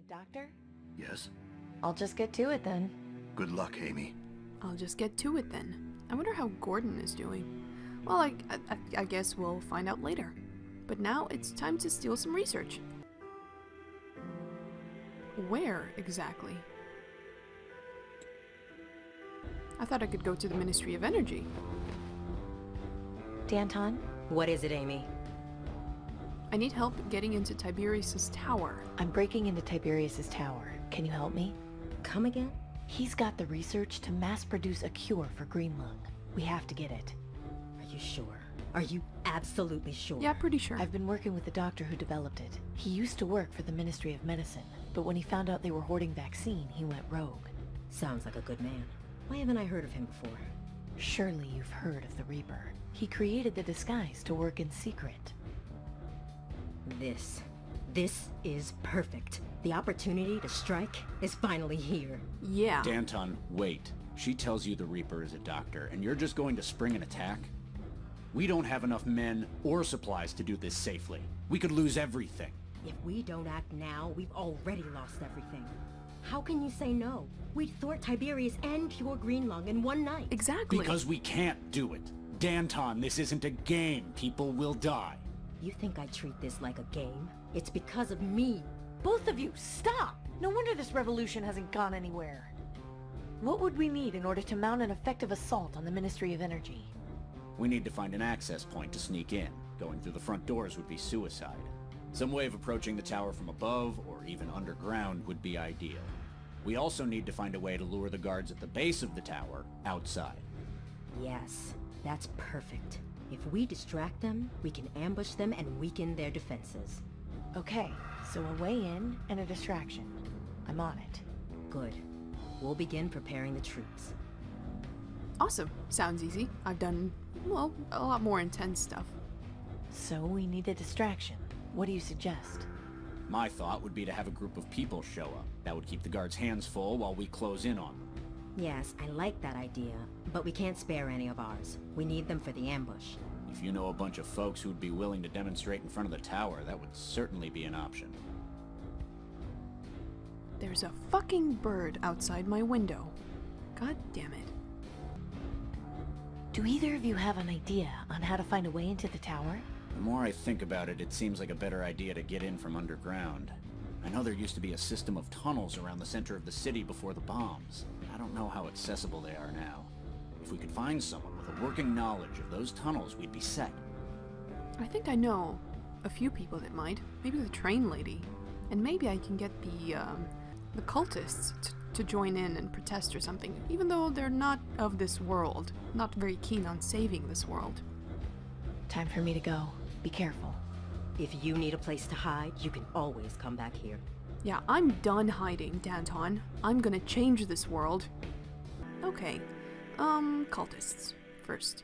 Doctor? Yes? I'll just get to it then. Good luck, Amy. I'll just get to it then. I wonder how Gordon is doing. Well, I guess we'll find out later. But now it's time to steal some research. Where exactly? I thought I could go to the Ministry of Energy. Danton? What is it, Amy? I need help getting into Tiberius's tower. I'm breaking into Tiberius's tower. Can you help me? Come again? He's got the research to mass produce a cure for green lung. We have to get it. Are you sure? Are you absolutely sure? Yeah, pretty sure. I've been working with the doctor who developed it. He used to work for the Ministry of Medicine, but when he found out they were hoarding vaccine, he went rogue. Sounds like a good man. Why haven't I heard of him before? Surely you've heard of the Reaper. He created the disguise to work in secret. This is perfect. The opportunity to strike is finally here. Yeah. Danton, wait. She tells you the Reaper is a doctor, and you're just going to spring an attack? We don't have enough men or supplies to do this safely. We could lose everything. If we don't act now, we've already lost everything. How can you say no? We'd thwart Tiberius and cure green lung in one night. Exactly. Because we can't do it. Danton, this isn't a game. People will die. You think I treat this like a game? It's because of me. Both of you, stop! No wonder this revolution hasn't gone anywhere. What would we need in order to mount an effective assault on the Ministry of Energy? We need to find an access point to sneak in. Going through the front doors would be suicide. Some way of approaching the tower from above, or even underground, would be ideal. We also need to find a way to lure the guards at the base of the tower outside. Yes, that's perfect. If we distract them, we can ambush them and weaken their defenses. Okay, so a way in and a distraction. I'm on it. Good. We'll begin preparing the troops. Awesome. Sounds easy. I've done, well, a lot more intense stuff. So we need a distraction. What do you suggest? My thought would be to have a group of people show up. That would keep the guards' hands full while we close in on them. Yes, I like that idea, but we can't spare any of ours. We need them for the ambush. If you know a bunch of folks who'd be willing to demonstrate in front of the tower, that would certainly be an option. There's a fucking bird outside my window. God damn it. Do either of you have an idea on how to find a way into the tower? The more I think about it, it seems like a better idea to get in from underground. I know there used to be a system of tunnels around the center of the city before the bombs. I don't know how accessible they are now. If we could find someone with a working knowledge of those tunnels, we'd be set. I think I know a few people that might. Maybe the train lady. And maybe I can get the cultists to join in and protest or something, even though they're not of this world. Not very keen on saving this world. Time for me to go. Be careful. If you need a place to hide, you can always come back here. Yeah, I'm done hiding, Danton. I'm gonna change this world. Okay. Cultists first.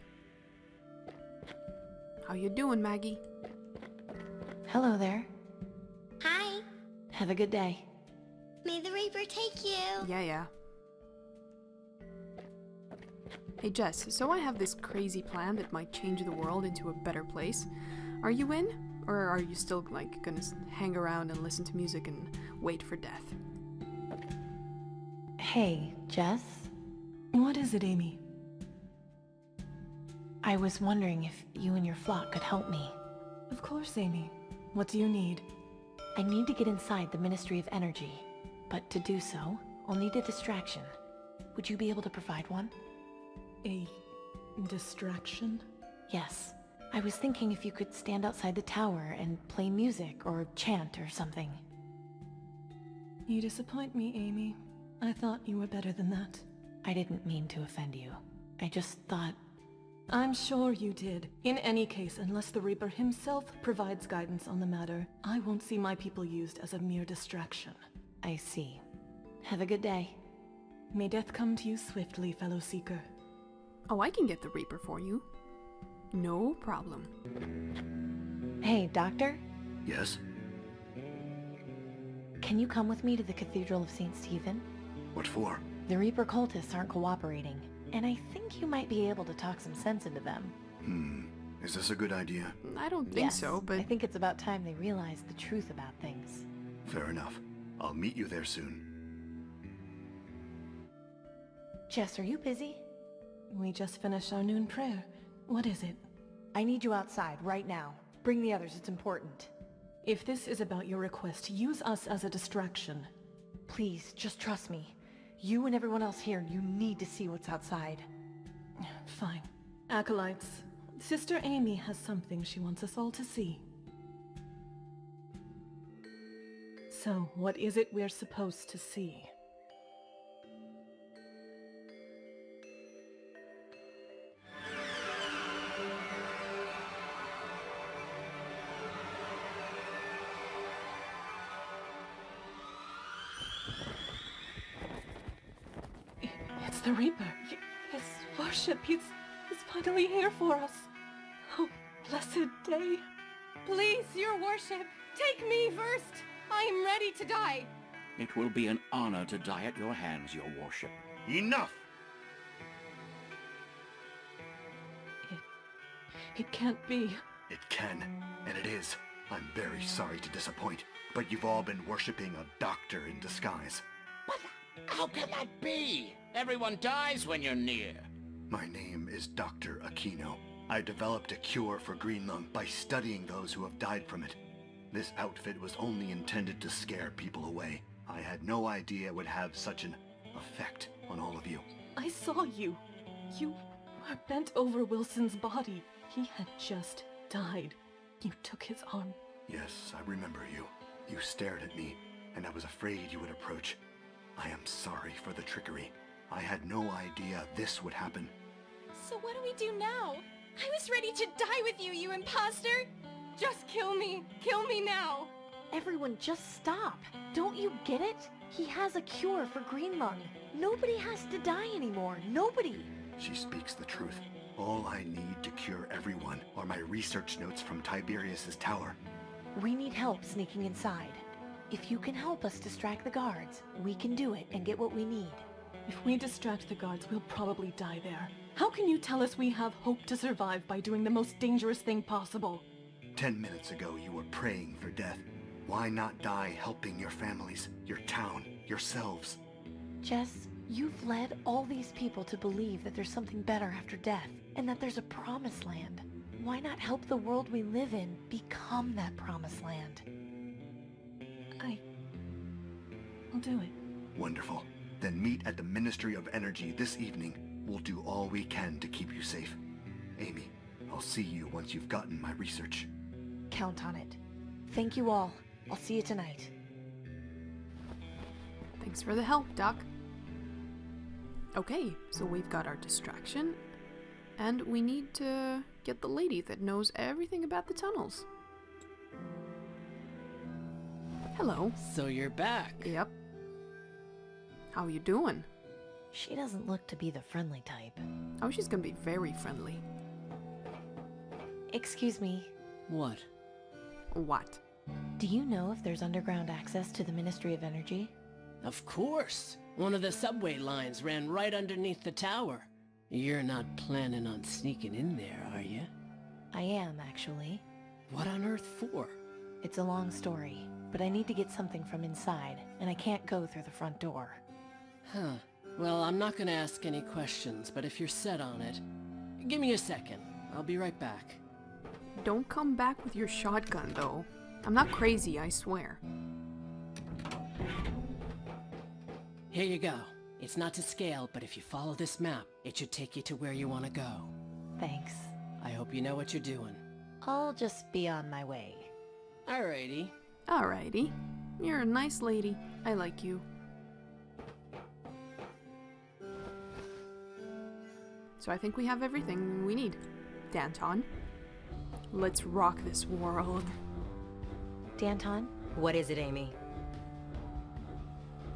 How you doing, Maggie? Hello there. Hi. Have a good day. May the Reaper take you. Yeah. Hey Jess, so I have this crazy plan that might change the world into a better place. Are you in? Or are you still, like, gonna hang around and listen to music and wait for death? Hey, Jess? What is it, Amy? I was wondering if you and your flock could help me. Of course, Amy. What do you need? I need to get inside the Ministry of Energy, but to do so, I'll need a distraction. Would you be able to provide one? A distraction? Yes. I was thinking if you could stand outside the tower and play music or chant or something. You disappoint me, Amy. I thought you were better than that. I didn't mean to offend you. I just thought... I'm sure you did. In any case, unless the Reaper himself provides guidance on the matter, I won't see my people used as a mere distraction. I see. Have a good day. May death come to you swiftly, fellow seeker. Oh, I can get the Reaper for you. No problem. Hey, Doctor? Yes? Can you come with me to the Cathedral of St. Stephen? What for? The Reaper cultists aren't cooperating, and I think you might be able to talk some sense into them. Is this a good idea? I don't think so, but... I think it's about time they realized the truth about things. Fair enough. I'll meet you there soon. Jess, are you busy? We just finished our noon prayer. What is it? I need you outside, right now. Bring the others, it's important. If this is about your request, use us as a distraction. Please, just trust me. You and everyone else here, you need to see what's outside. Fine. Acolytes, Sister Amy has something she wants us all to see. So, what is it we're supposed to see? It's the Reaper. His worship. He's finally here for us. Oh, blessed day. Please, your worship, take me first. I am ready to die. It will be an honor to die at your hands, your worship. Enough! It can't be. It can, and it is. I'm very sorry to disappoint, but you've all been worshipping a doctor in disguise. But how can that be? Everyone dies when you're near. My name is Dr. Aquino. I developed a cure for green lung by studying those who have died from it. This outfit was only intended to scare people away. I had no idea it would have such an effect on all of you. I saw you. You were bent over Wilson's body. He had just died. You took his arm. Yes, I remember you. You stared at me, and I was afraid you would approach. I am sorry for the trickery. I had no idea this would happen. So what do we do now? I was ready to die with you, you imposter! Just kill me! Kill me now! Everyone, just stop. Don't you get it? He has a cure for green lung. Nobody has to die anymore. Nobody. She speaks the truth. All I need to cure everyone are my research notes from Tiberius's tower. We need help sneaking inside. If you can help us distract the guards, we can do it and get what we need. If we distract the guards, we'll probably die there. How can you tell us we have hope to survive by doing the most dangerous thing possible? 10 minutes ago, you were praying for death. Why not die helping your families, your town, yourselves? Jess, you've led all these people to believe that there's something better after death, and that there's a promised land. Why not help the world we live in become that promised land? I'll do it. Wonderful. Then meet at the Ministry of Energy this evening. We'll do all we can to keep you safe. Amy, I'll see you once you've gotten my research. Count on it. Thank you all. I'll see you tonight. Thanks for the help, Doc. Okay, so we've got our distraction, and we need to get the lady that knows everything about the tunnels. Hello. So you're back. Yep. How you doing? She doesn't look to be the friendly type. Oh, she's gonna be very friendly. Excuse me. What? What? Do you know if there's underground access to the Ministry of Energy? Of course. One of the subway lines ran right underneath the tower. You're not planning on sneaking in there, are you? I am, actually. What on earth for? It's a long story, but I need to get something from inside, and I can't go through the front door. Huh. Well, I'm not gonna ask any questions, but if you're set on it, give me a second. I'll be right back. Don't come back with your shotgun, though. I'm not crazy, I swear. Here you go. It's not to scale, but if you follow this map, it should take you to where you want to go. Thanks. I hope you know what you're doing. I'll just be on my way. Alrighty. Alrighty. You're a nice lady. I like you. So I think we have everything we need. Danton, let's rock this world. Danton, What is it, Amy?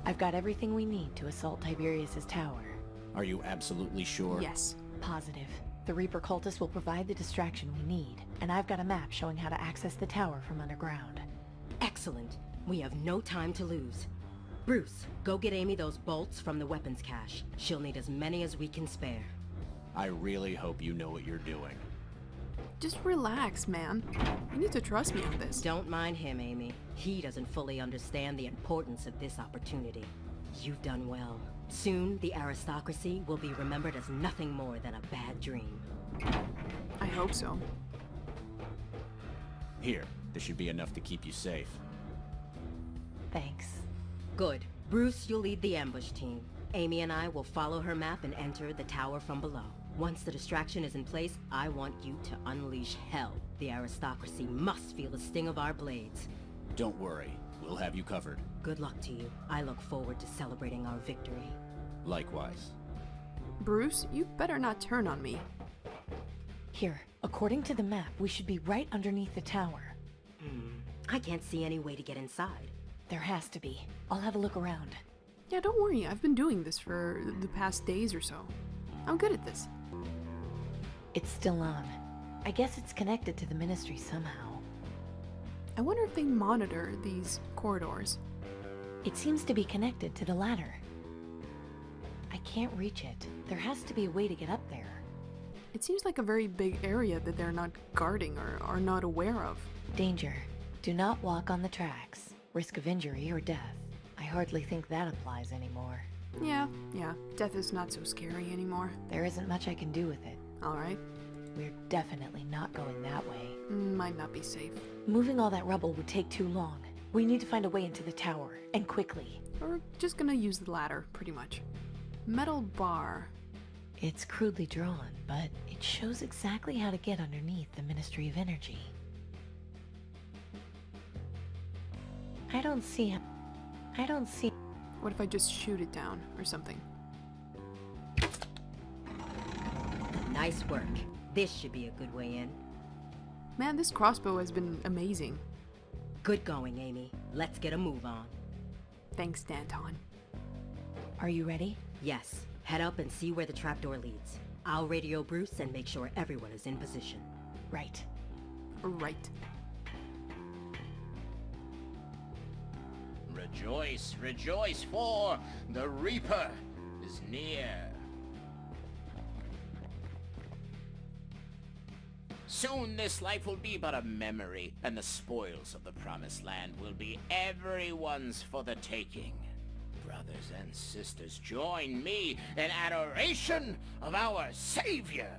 I've got everything we need to assault Tiberius's tower. Are you absolutely sure? Yes. Positive. The Reaper cultists will provide the distraction we need, and I've got a map showing how to access the tower from underground. Excellent. We have no time to lose. Bruce, go get Amy those bolts from the weapons cache. She'll need as many as we can spare. I really hope you know what you're doing. Just relax, man. You need to trust me on this. Don't mind him, Amy. He doesn't fully understand the importance of this opportunity. You've done well. Soon, the aristocracy will be remembered as nothing more than a bad dream. I hope so. Here, this should be enough to keep you safe. Thanks. Good. Bruce, you'll lead the ambush team. Amy and I will follow her map and enter the tower from below. Once the distraction is in place, I want you to unleash hell. The aristocracy must feel the sting of our blades. Don't worry, we'll have you covered. Good luck to you. I look forward to celebrating our victory. Likewise. Bruce, you better not turn on me. Here, according to the map, we should be right underneath the tower. I can't see any way to get inside. There has to be. I'll have a look around. Yeah, don't worry, I've been doing this for the past days or so. I'm good at this. It's still on. I guess it's connected to the Ministry somehow. I wonder if they monitor these corridors. It seems to be connected to the ladder. I can't reach it. There has to be a way to get up there. It seems like a very big area that they're not guarding or are not aware of. Danger. Do not walk on the tracks. Risk of injury or death. I hardly think that applies anymore. Yeah, death is not so scary anymore. There isn't much I can do with it. Alright. We're definitely not going that way. Might not be safe. Moving all that rubble would take too long. We need to find a way into the tower, and quickly. We're just gonna use the ladder, pretty much. Metal bar. It's crudely drawn, but it shows exactly how to get underneath the Ministry of Energy. I don't see... What if I just shoot it down, or something? Nice work. This should be a good way in. Man, this crossbow has been amazing. Good going, Amy. Let's get a move on. Thanks, Danton. Are you ready? Yes. Head up and see where the trapdoor leads. I'll radio Bruce and make sure everyone is in position. Right. Right. Rejoice, rejoice, for the Reaper is near. Soon this life will be but a memory, and the spoils of the Promised Land will be everyone's for the taking. Brothers and sisters, join me in adoration of our Savior.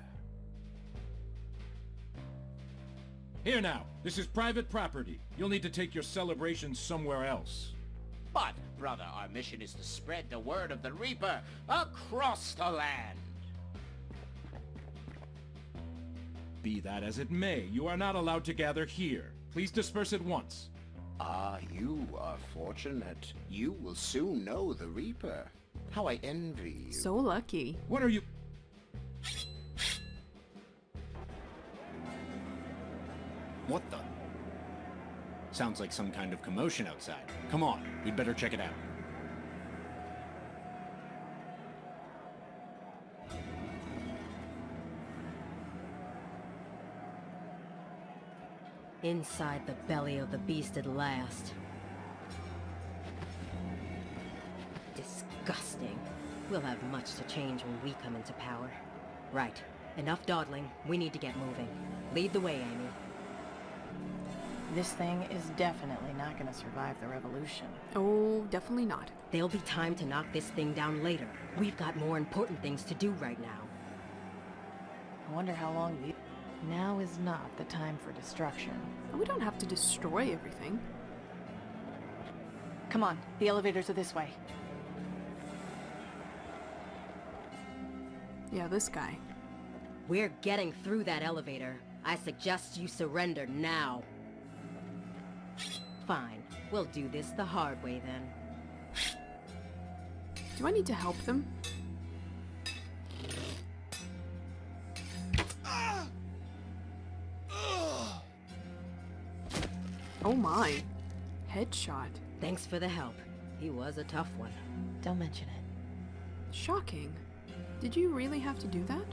Here now, this is private property. You'll need to take your celebrations somewhere else. But, brother, our mission is to spread the word of the Reaper across the land. Be that as it may, you are not allowed to gather here. Please disperse at once. Ah, you are fortunate. You will soon know the Reaper. How I envy you. So lucky. What are you... What the? Sounds like some kind of commotion outside. Come on, we'd better check it out. Inside the belly of the beast at last. Disgusting. We'll have much to change when we come into power. Right. Enough dawdling. We need to get moving. Lead the way, Amy. This thing is definitely not going to survive the revolution. Oh, definitely not. There'll be time to knock this thing down later. We've got more important things to do right now. I wonder how long we... Now is not the time for destruction. We don't have to destroy everything. Come on, the elevators are this way. Yeah, this guy. We're getting through that elevator. I suggest you surrender now. Fine. We'll do this the hard way then. Do I need to help them? Oh my. Headshot. Thanks for the help. He was a tough one. Don't mention it. Shocking. Did you really have to do that?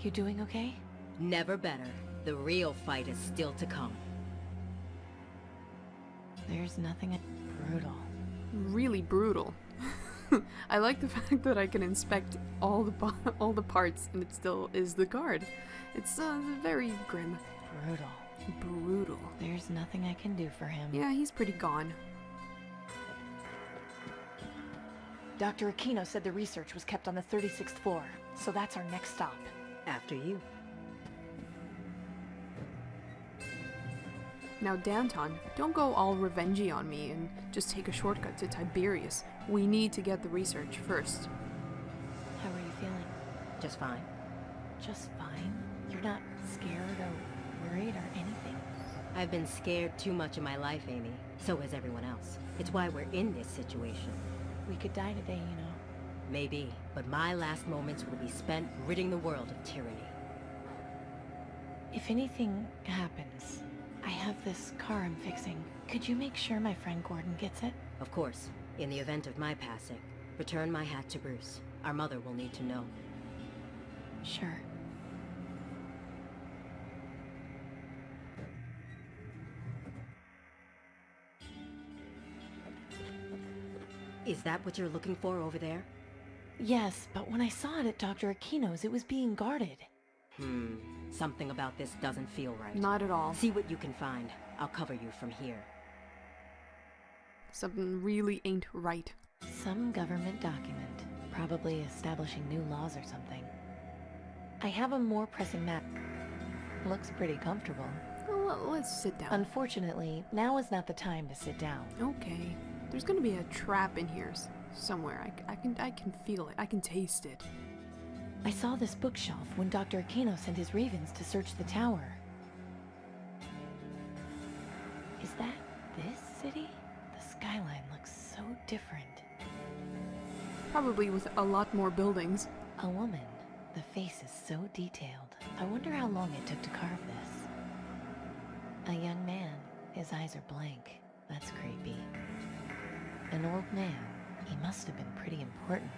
You doing okay? Never better. The real fight is still to come. There's nothing brutal. Really brutal. I like the fact that I can inspect all the parts and it still is the guard. It's very grim. Brutal. Brutal. There's nothing I can do for him. Yeah, he's pretty gone. Dr. Aquino said the research was kept on the 36th floor, so that's our next stop. After you. Now, Danton, don't go all revengey on me and just take a shortcut to Tiberius. We need to get the research first. How are you feeling? Just fine. Just fine? You're not scared or worried or anything? I've been scared too much in my life, Amy. So has everyone else. It's why we're in this situation. We could die today, you know. Maybe, but my last moments will be spent ridding the world of tyranny. If anything happens, I have this car I'm fixing. Could you make sure my friend Gordon gets it? Of course. In the event of my passing, return my hat to Bruce. Our mother will need to know. Sure. Is that what you're looking for over there? Yes, but when I saw it at Dr. Aquino's, it was being guarded. Something about this doesn't feel right. Not at all. See what you can find. I'll cover you from here. Something really ain't right. Some government document, probably establishing new laws or something. I have a more pressing matter. Looks pretty comfortable. Well, let's sit down. Unfortunately, now is not the time to sit down. Okay. There's gonna be a trap in here somewhere. I can feel it. I can taste it. I saw this bookshelf when Dr. Aquino sent his ravens to search the tower. Is that this city? The skyline looks so different. Probably with a lot more buildings. A woman. The face is so detailed. I wonder how long it took to carve this. A young man. His eyes are blank. That's creepy. An old man. He must have been pretty important.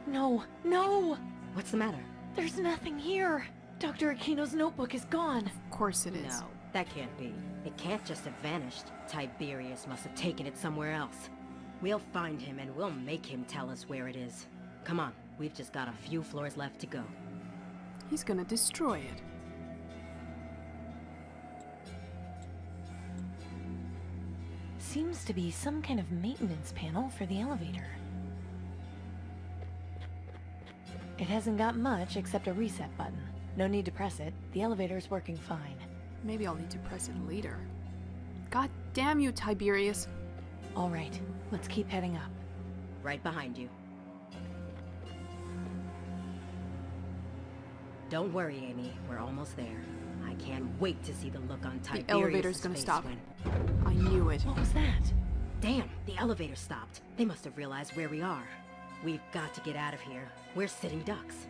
No! No! What's the matter? There's nothing here! Dr. Aquino's notebook is gone! Of course it is. No, that can't be. It can't just have vanished. Tiberius must have taken it somewhere else. We'll find him and we'll make him tell us where it is. Come on, we've just got a few floors left to go. He's gonna destroy it. Seems to be some kind of maintenance panel for the elevator. It hasn't got much except a reset button. No need to press it. The elevator's working fine. Maybe I'll need to press it later. God damn you, Tiberius. All right, let's keep heading up. Right behind you. Don't worry, Amy. We're almost there. I can't wait to see the look on Tiberius' The elevator's gonna face stop. when... I knew it. What was that? Damn, the elevator stopped. They must have realized where we are. We've got to get out of here. We're sitting ducks.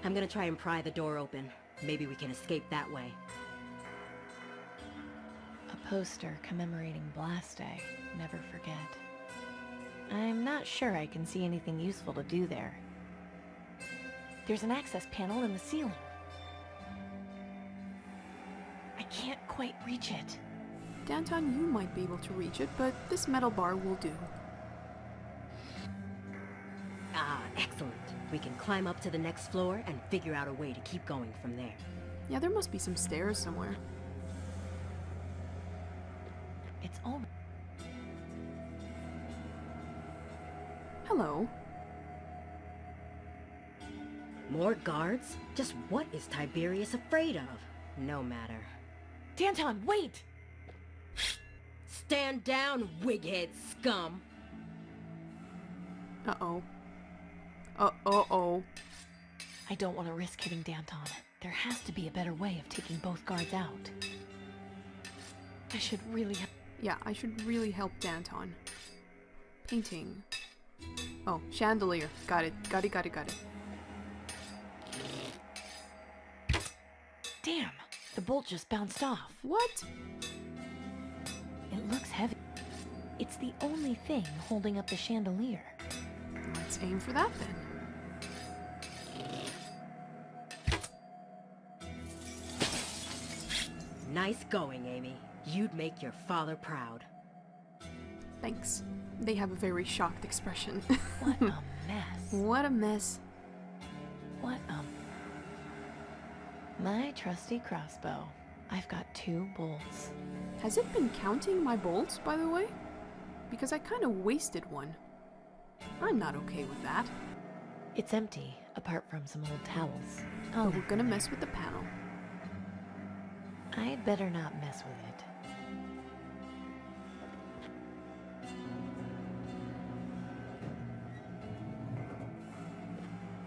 I'm gonna try and pry the door open. Maybe we can escape that way. A poster commemorating Blast Day. Never forget. I'm not sure I can see anything useful to do there. There's an access panel in the ceiling. I can't quite reach it. Danton, you might be able to reach it, but this metal bar will do. Ah, excellent. We can climb up to the next floor and figure out a way to keep going from there. Yeah, there must be some stairs somewhere. It's all... Hello. More guards? Just what is Tiberius afraid of? No matter. Danton, wait! Stand down, wighead scum! Uh-oh. Uh-oh. I don't want to risk hitting Danton. There has to be a better way of taking both guards out. I should really... Yeah, I should really help Danton. Painting. Oh, chandelier. Got it. Got it. Damn! The bolt just bounced off. What? It looks heavy. It's the only thing holding up the chandelier. Let's aim for that then. Nice going, Amy. You'd make your father proud. Thanks. They have a very shocked expression. What a mess. What a mess. What a... My trusty crossbow. I've got 2 bolts. Has it been counting my bolts, by the way? Because I kind of wasted one. I'm not okay with that. It's empty, apart from some old towels. But we're gonna mess with the panel. I'd better not mess with it.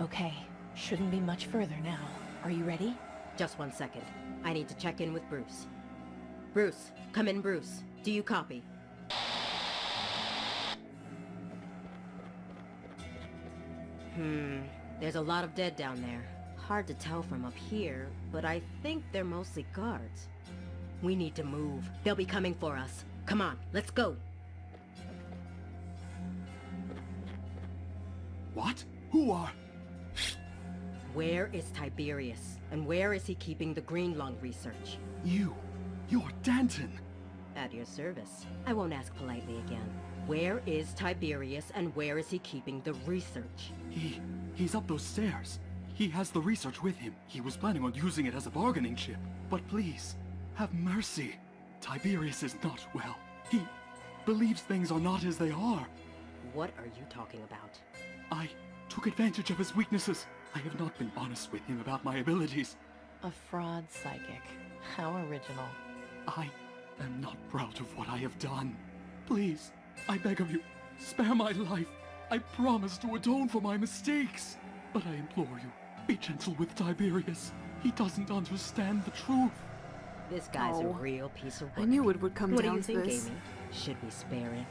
Okay, shouldn't be much further now. Are you ready? Just 1 second. I need to check in with Bruce. Bruce, come in, Bruce. Do you copy? There's a lot of dead down there. Hard to tell from up here, but I think they're mostly guards. We need to move. They'll be coming for us. Come on, let's go. What? Who are... Where is Tiberius? And where is he keeping the green lung research? You're Danton. At your service. I won't ask politely again. Where is Tiberius and where is he keeping the research? He's up those stairs. He has the research with him. He was planning on using it as a bargaining chip. But please, have mercy. Tiberius is not well. He believes things are not as they are. What are you talking about? I took advantage of his weaknesses. I have not been honest with him about my abilities. A fraud psychic. How original. I am not proud of what I have done. Please, I beg of you, spare my life. I promise to atone for my mistakes. But I implore you, be gentle with Tiberius. He doesn't understand the truth. This guy's a real piece of work. I knew it would come what down do you to think, this. Amy? Should we spare him?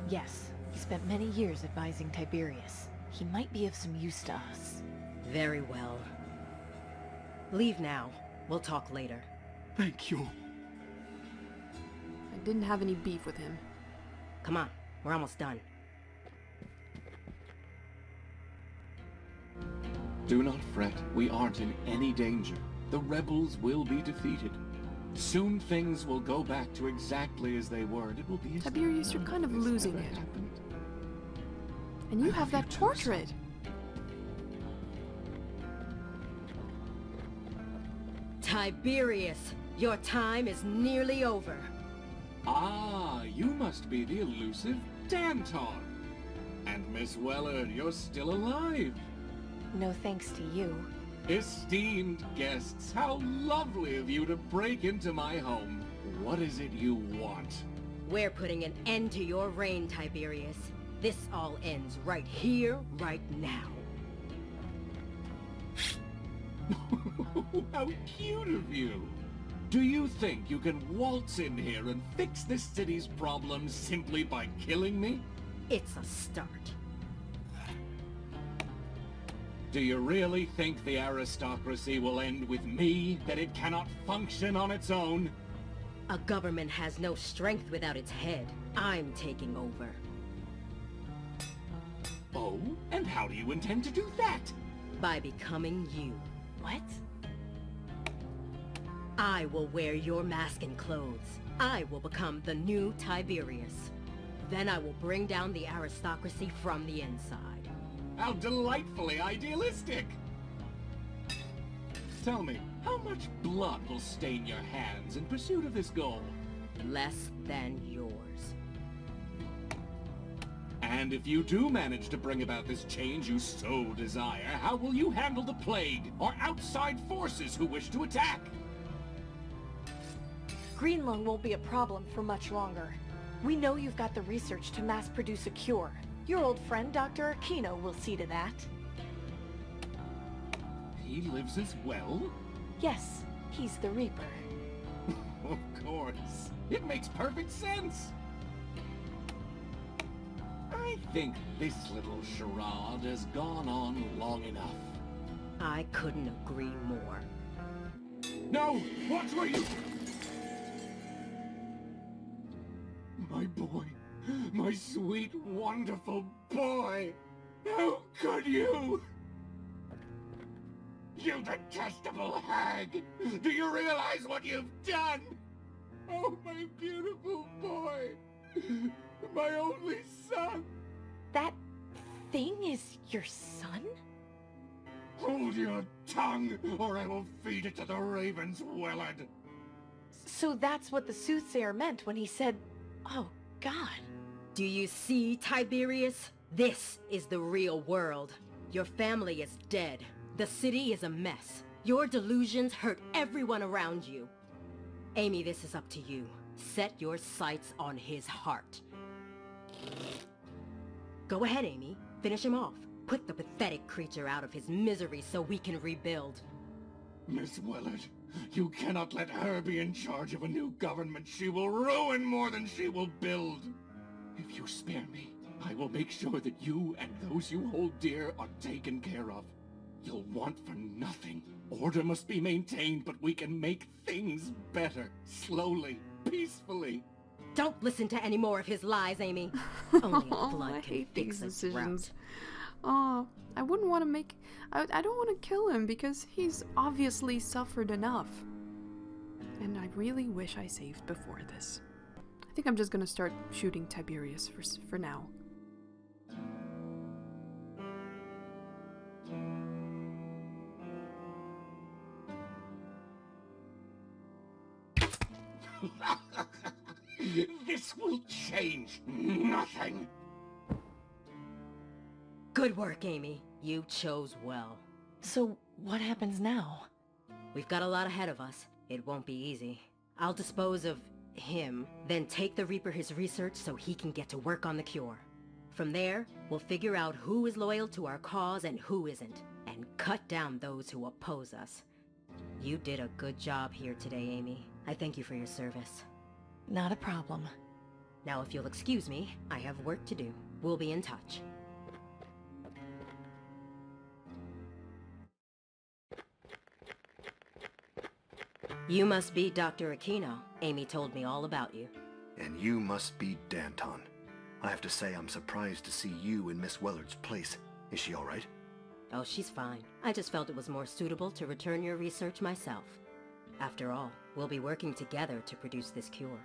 Yes, he spent many years advising Tiberius. He might be of some use to us. Very well. Leave now. We'll talk later. Thank you. I didn't have any beef with him. Come on, we're almost done. Do not fret. We aren't in any danger. The rebels will be defeated. Soon things will go back to exactly as they were, and it will be as Tiberius, you're kind of losing it. And you have that portrait. Tiberius, your time is nearly over. Ah, you must be the elusive Danton. And Miss Wellard, you're still alive. No thanks to you. Esteemed guests, how lovely of you to break into my home. What is it you want? We're putting an end to your reign, Tiberius. This all ends right here, right now. How cute of you! Do you think you can waltz in here and fix this city's problems simply by killing me? It's a start. Do you really think the aristocracy will end with me, that it cannot function on its own? A government has no strength without its head. I'm taking over. Oh? And how do you intend to do that? By becoming you. What? I will wear your mask and clothes. I will become the new Tiberius. Then I will bring down the aristocracy from the inside. How delightfully idealistic! Tell me, how much blood will stain your hands in pursuit of this goal? Less than yours. And if you do manage to bring about this change you so desire, how will you handle the plague, or outside forces who wish to attack? Green lung won't be a problem for much longer. We know you've got the research to mass-produce a cure. Your old friend, Dr. Aquino, will see to that. He lives as well? Yes, he's the Reaper. Of course. It makes perfect sense. I think this little charade has gone on long enough. I couldn't agree more. No! Watch where you... My boy. My sweet, wonderful boy! How could you? You detestable hag! Do you realize what you've done? Oh, my beautiful boy! My only son! That thing is your son? Hold your tongue, or I will feed it to the ravens, Wellard! So that's what the soothsayer meant when he said, oh, God. Do you see, Tiberius? This is the real world. Your family is dead. The city is a mess. Your delusions hurt everyone around you. Amy, this is up to you. Set your sights on his heart. Go ahead, Amy. Finish him off. Put the pathetic creature out of his misery so we can rebuild. Miss Wellard, you cannot let her be in charge of a new government. She will ruin more than she will build. If you spare me, I will make sure that you and those you hold dear are taken care of. You'll want for nothing. Order must be maintained, but we can make things better. Slowly, peacefully. Don't listen to any more of his lies, Amy. Only blood I can hate fix these a drought. decisions. Oh, I wouldn't want to make... I don't want to kill him because he's obviously suffered enough. And I really wish I saved before this. I think I'm just gonna start shooting Tiberius for now. This will change nothing. Good work, Amy. You chose well. So, what happens now? We've got a lot ahead of us. It won't be easy. I'll dispose of him, then take the Reaper his research so he can get to work on the cure. From there, we'll figure out who is loyal to our cause and who isn't, and cut down those who oppose us. You did a good job here today, Amy. I thank you for your service. Not a problem. Now, if you'll excuse me, I have work to do. We'll be in touch. You must be Dr. Aquino. Amy told me all about you. And you must be Danton. I have to say I'm surprised to see you in Miss Wellard's place. Is she all right? Oh, she's fine. I just felt it was more suitable to return your research myself. After all, we'll be working together to produce this cure.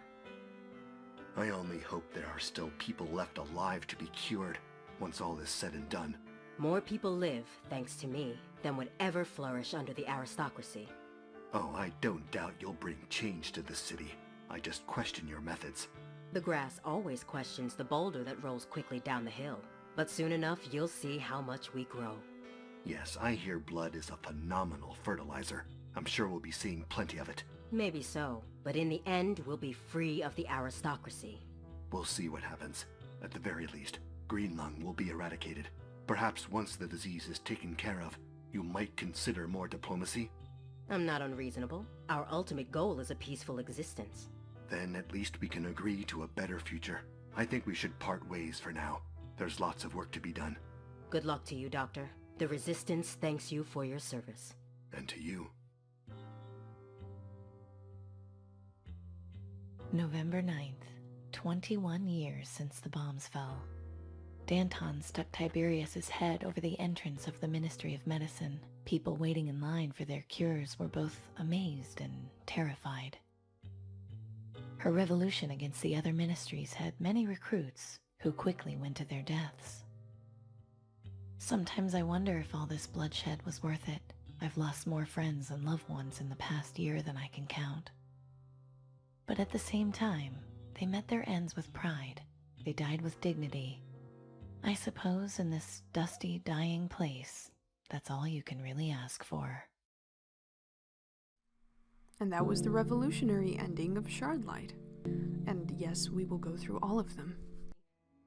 I only hope there are still people left alive to be cured once all is said and done. More people live, thanks to me, than would ever flourish under the aristocracy. Oh, I don't doubt you'll bring change to this city. I just question your methods. The grass always questions the boulder that rolls quickly down the hill. But soon enough, you'll see how much we grow. Yes, I hear blood is a phenomenal fertilizer. I'm sure we'll be seeing plenty of it. Maybe so, but in the end, we'll be free of the aristocracy. We'll see what happens. At the very least, green lung will be eradicated. Perhaps once the disease is taken care of, you might consider more diplomacy? I'm not unreasonable. Our ultimate goal is a peaceful existence. Then at least we can agree to a better future. I think we should part ways for now. There's lots of work to be done. Good luck to you, Doctor. The Resistance thanks you for your service. And to you. November 9th, 21 years since the bombs fell. Danton stuck Tiberius's head over the entrance of the Ministry of Medicine. People waiting in line for their cures were both amazed and terrified. Her revolution against the other ministries had many recruits who quickly went to their deaths. Sometimes I wonder if all this bloodshed was worth it. I've lost more friends and loved ones in the past year than I can count. But at the same time, they met their ends with pride. They died with dignity. I suppose in this dusty, dying place, that's all you can really ask for. And that was the revolutionary ending of Shardlight. And yes, we will go through all of them.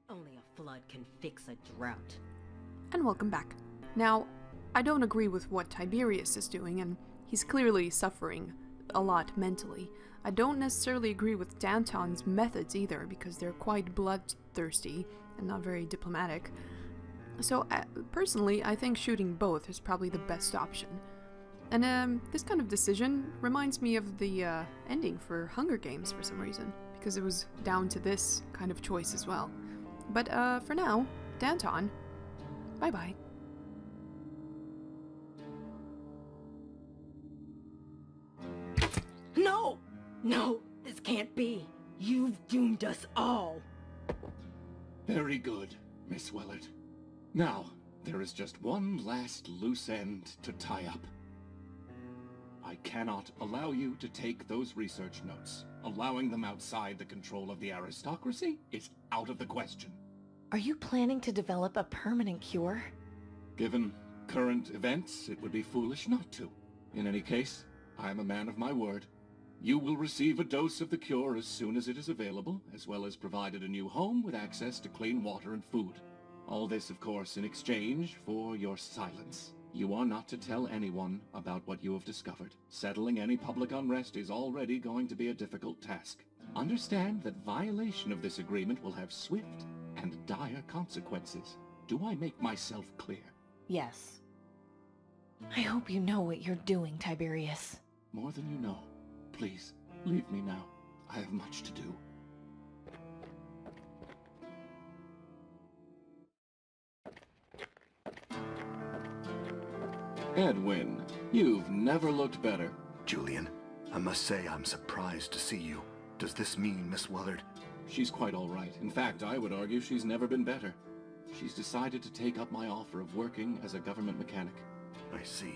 Only a flood can fix a drought. And welcome back. Now, I don't agree with what Tiberius is doing, and he's clearly suffering a lot mentally. I don't necessarily agree with Danton's methods either, because they're quite bloodthirsty and not very diplomatic. So, personally, I think shooting both is probably the best option. And this kind of decision reminds me of the ending for Hunger Games for some reason, because it was down to this kind of choice as well. But for now, Danton, bye-bye. No! No, this can't be. You've doomed us all. Very good, Miss Wellard. Now, there is just one last loose end to tie up. I cannot allow you to take those research notes. Allowing them outside the control of the aristocracy is out of the question. Are you planning to develop a permanent cure? Given current events, it would be foolish not to. In any case, I am a man of my word. You will receive a dose of the cure as soon as it is available, as well as provided a new home with access to clean water and food. All this, of course, in exchange for your silence. You are not to tell anyone about what you have discovered. Settling any public unrest is already going to be a difficult task. Understand that violation of this agreement will have swift and dire consequences. Do I make myself clear? Yes. I hope you know what you're doing, Tiberius. More than you know. Please, leave me now. I have much to do. Edwin, you've never looked better. Julian, I must say I'm surprised to see you. Does this mean Miss Wellard? She's quite all right. In fact, I would argue she's never been better. She's decided to take up my offer of working as a government mechanic. I see.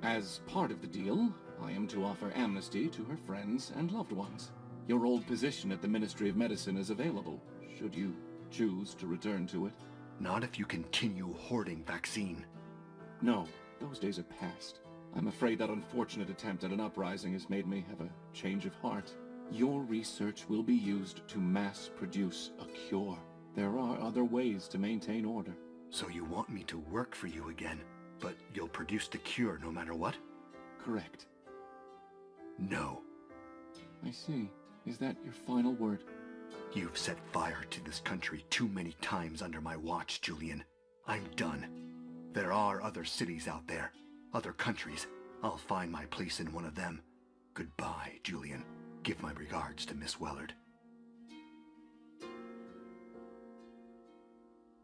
As part of the deal, I am to offer amnesty to her friends and loved ones. Your old position at the Ministry of Medicine is available, should you choose to return to it. Not if you continue hoarding vaccine. No, those days are past. I'm afraid that unfortunate attempt at an uprising has made me have a change of heart. Your research will be used to mass produce a cure. There are other ways to maintain order. So you want me to work for you again, but you'll produce the cure no matter what? Correct. No. I see. Is that your final word? You've set fire to this country too many times under my watch, Julian. I'm done. There are other cities out there, other countries. I'll find my place in one of them. Goodbye, Julian. Give my regards to Miss Wellard.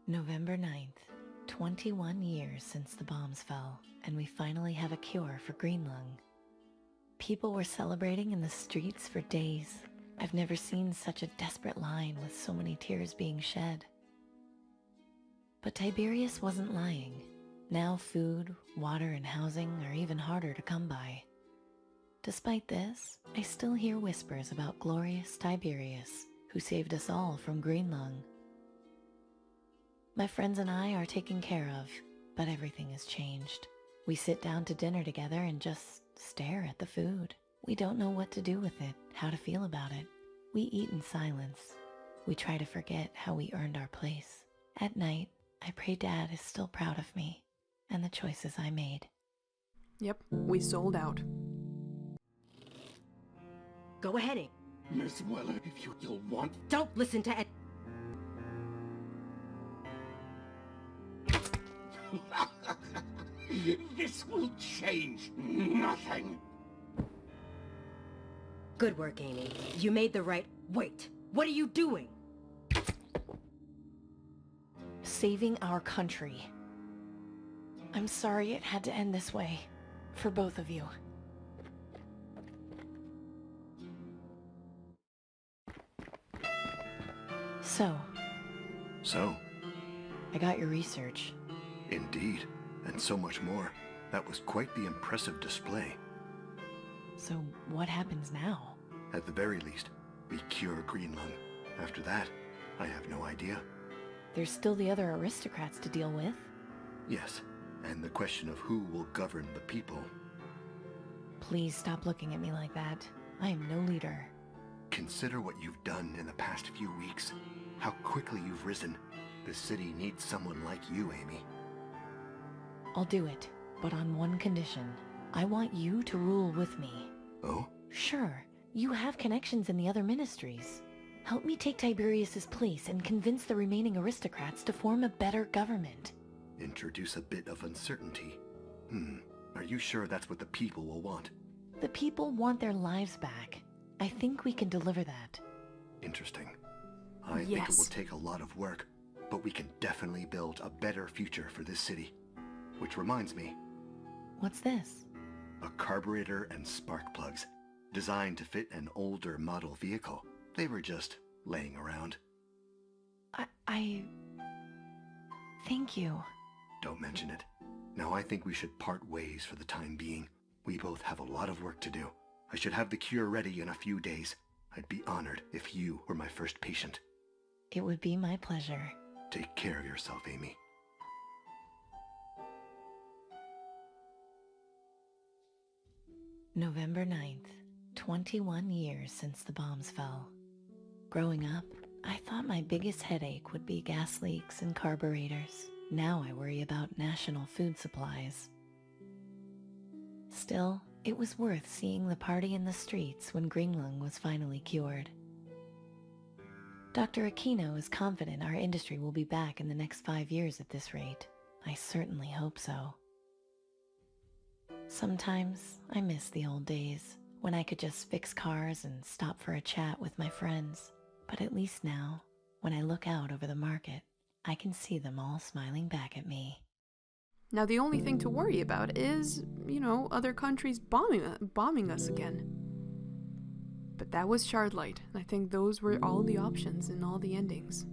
November 9th, 21 years since the bombs fell, and we finally have a cure for green lung. People were celebrating in the streets for days. I've never seen such a desperate line with so many tears being shed. But Tiberius wasn't lying. Now food, water, and housing are even harder to come by. Despite this, I still hear whispers about glorious Tiberius, who saved us all from green lung. My friends and I are taken care of, but everything has changed. We sit down to dinner together and just stare at the food. We don't know what to do with it, how to feel about it. We eat in silence. We try to forget how we earned our place. At night, I pray Dad is still proud of me and the choices I made. Yep, we sold out. Go ahead, Amy. Miss Wellard, if you'll want... Don't listen to Ed. This will change nothing. Good work, Amy. You made the right... Wait! What are you doing? Saving our country. I'm sorry it had to end this way. For both of you. So? I got your research. Indeed, and so much more. That was quite the impressive display. So what happens now? At the very least, we cure green lung. After that, I have no idea. There's still the other aristocrats to deal with. Yes, and the question of who will govern the people. Please stop looking at me like that. I am no leader. Consider what you've done in the past few weeks. How quickly you've risen. The city needs someone like you, Amy. I'll do it, but on one condition. I want you to rule with me. Oh? Sure, you have connections in the other ministries. Help me take Tiberius's place and convince the remaining aristocrats to form a better government. Introduce a bit of uncertainty. Are you sure that's what the people will want? The people want their lives back. I think we can deliver that. Interesting. I think it will take a lot of work, but we can definitely build a better future for this city. Which reminds me. What's this? A carburetor and spark plugs. Designed to fit an older model vehicle. They were just laying around. I... Thank you. Don't mention it. Now I think we should part ways for the time being. We both have a lot of work to do. I should have the cure ready in a few days. I'd be honored if you were my first patient. It would be my pleasure. Take care of yourself, Amy. November 9th, 21 years since the bombs fell. Growing up, I thought my biggest headache would be gas leaks and carburetors. Now I worry about national food supplies. Still, it was worth seeing the party in the streets when Greenlung was finally cured. Dr. Aquino is confident our industry will be back in the next 5 years at this rate. I certainly hope so. Sometimes I miss the old days when I could just fix cars and stop for a chat with my friends. But at least now, when I look out over the market, I can see them all smiling back at me. Now the only thing to worry about is, other countries bombing us again. But that was Shardlight, and I think those were all the options in all the endings.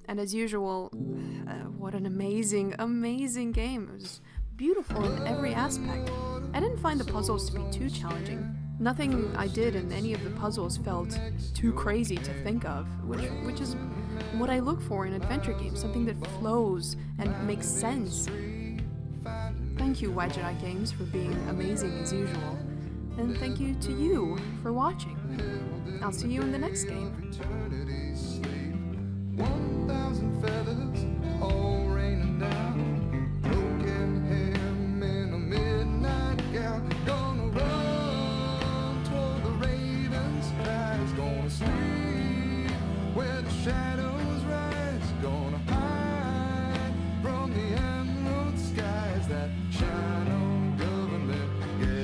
And as usual, what an amazing, amazing game. It was beautiful in every aspect. I didn't find the puzzles to be too challenging. Nothing I did in any of the puzzles felt too crazy to think of, which is what I look for in adventure games, something that flows and makes sense. Thank you, Wellard Games, for being amazing as usual. And thank you to you for watching. I'll see you in the next game. 1,000 feathers, all raining down. Broken hem in a midnight gown. Gonna run toward the raven's cries. Gonna sleep where the shadows rise. Gonna hide from the emerald skies that shine on government gallows.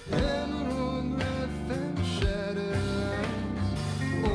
Emerald breath and shattered eyes.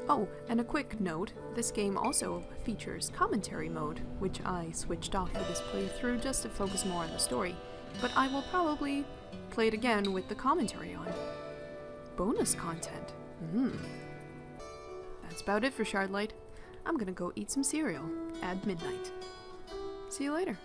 Oh, and a quick note, this game also features commentary mode, which I switched off for this playthrough just to focus more on the story, but I will probably play it again with the commentary on. Bonus content. That's about it for Shardlight. I'm gonna go eat some cereal at midnight. See you later.